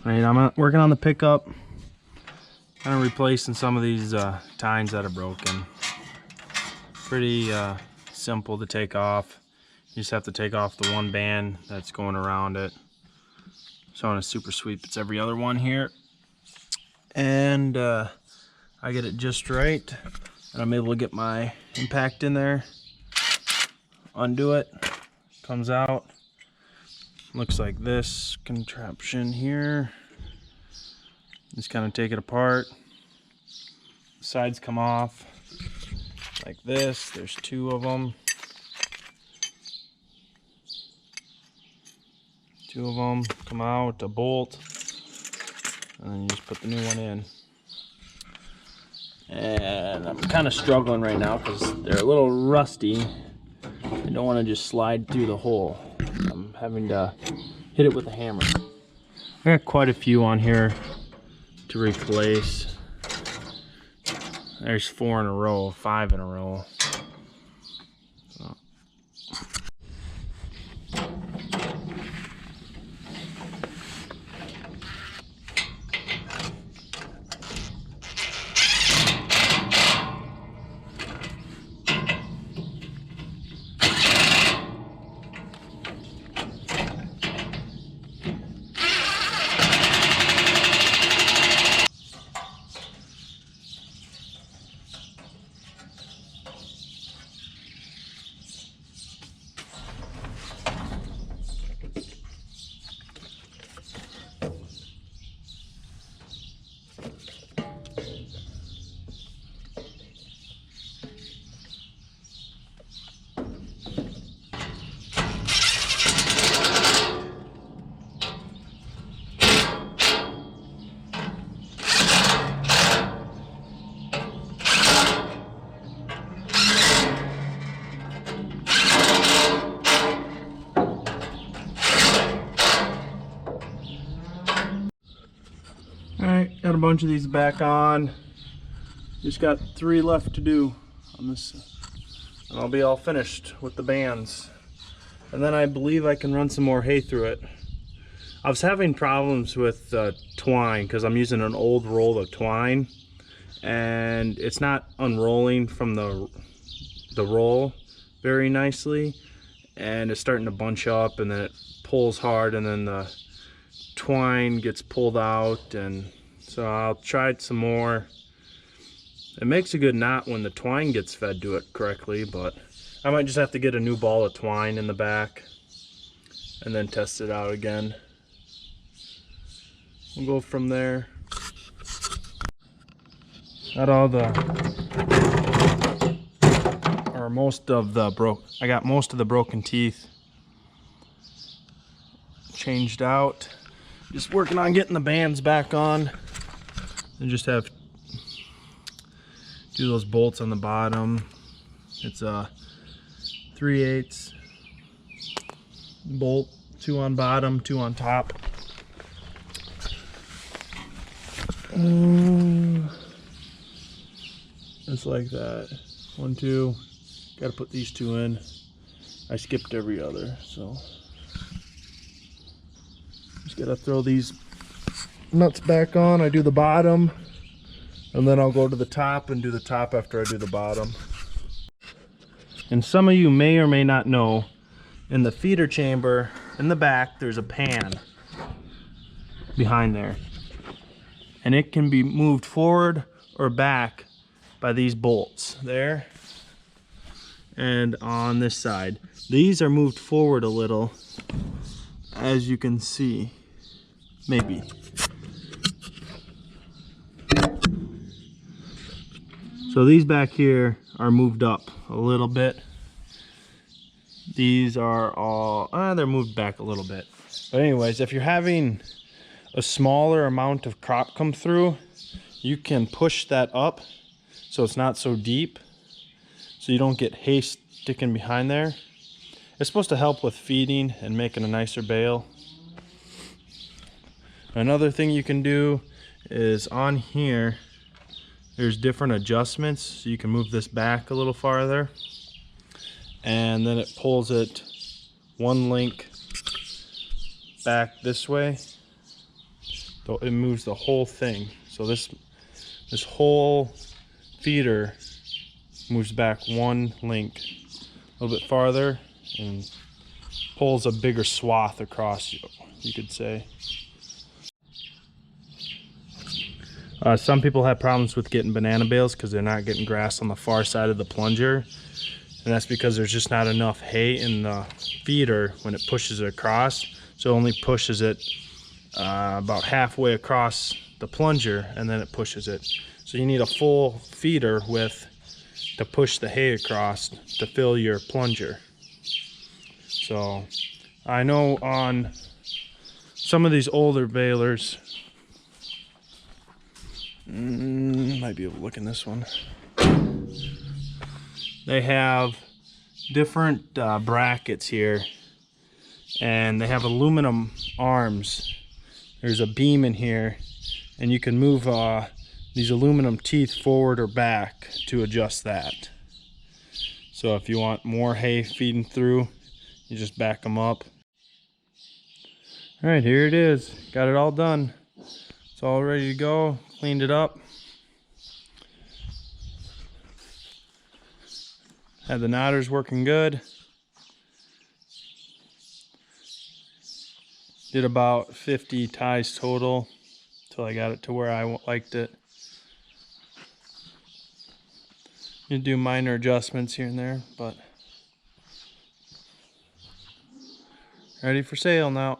Right, I'm working on the pickup, kind of replacing some of these tines that are broken. Pretty simple to take off. You just have to take off the one band that's going around it. So on a super sweep, it's every other one here. And I get it just right, and I'm able to get my impact in there, undo it, comes out. Looks like this contraption here. Just kind of take it apart. Sides come off like this. There's two of them. Two of them come out, a bolt, and then you just put the new one in. And I'm kind of struggling right now because they're a little rusty. I don't want to just slide through the hole. I'm having to hit it with a hammer. I got quite a few on here to replace. There's 4 in a row, 5 in a row. So. Alright, got a bunch of these back on. Just got 3 left to do on this, and I'll be all finished with the bands. And then I believe I can run some more hay through it. I was having problems with twine because I'm using an old roll of twine, and it's not unrolling from the roll very nicely, and it's starting to bunch up, and then it pulls hard, and then the twine gets pulled out. And so I'll try some more. It makes a good knot when the twine gets fed to it correctly, but I might just have to get a new ball of twine in the back and then test it out again. We'll go from there. Got all the, or most of the I got most of the broken teeth changed out. Just working on getting the bands back on, and just have do those bolts on the bottom. It's a 3/8 bolt, 2 on bottom, 2 on top. It's like that. 1, 2. Got to put these 2 in. I skipped every other, so just gotta throw these nuts back on. I do the bottom, and then I'll go to the top and do the top after I do the bottom. And some of you may or may not know, in the feeder chamber in the back there's a pan behind there, and it can be moved forward or back by these bolts there and on this side. These are moved forward a little, as you can see, maybe. So these back here are moved up a little bit. These are all, they're moved back a little bit. But anyways, if you're having a smaller amount of crop come through, you can push that up so it's not so deep, so you don't get hay sticking behind there. It's supposed to help with feeding and making a nicer bale. Another thing you can do is on here, there's different adjustments. So you can move this back a little farther, and then it pulls it 1 link back this way. it moves the whole thing. So this whole feeder moves back one link a little bit farther and pulls a bigger swath across, you could say. Some people have problems with getting banana bales because they're not getting grass on the far side of the plunger, and that's because there's just not enough hay in the feeder when it pushes it across. So it only pushes it about halfway across the plunger, and then it pushes it. So you need a full feeder to push the hay across to fill your plunger. So I know on some of these older balers, might be able to look in this one, they have different brackets here, and they have aluminum arms. There's a beam in here, and you can move these aluminum teeth forward or back to adjust that. So if you want more hay feeding through, you just back them up. All right, here it is. Got it all done. It's all ready to go. Cleaned it up. Had the knotters working good. Did about 50 ties total until I got it to where I liked it. You do minor adjustments here and there, but ready for sale now.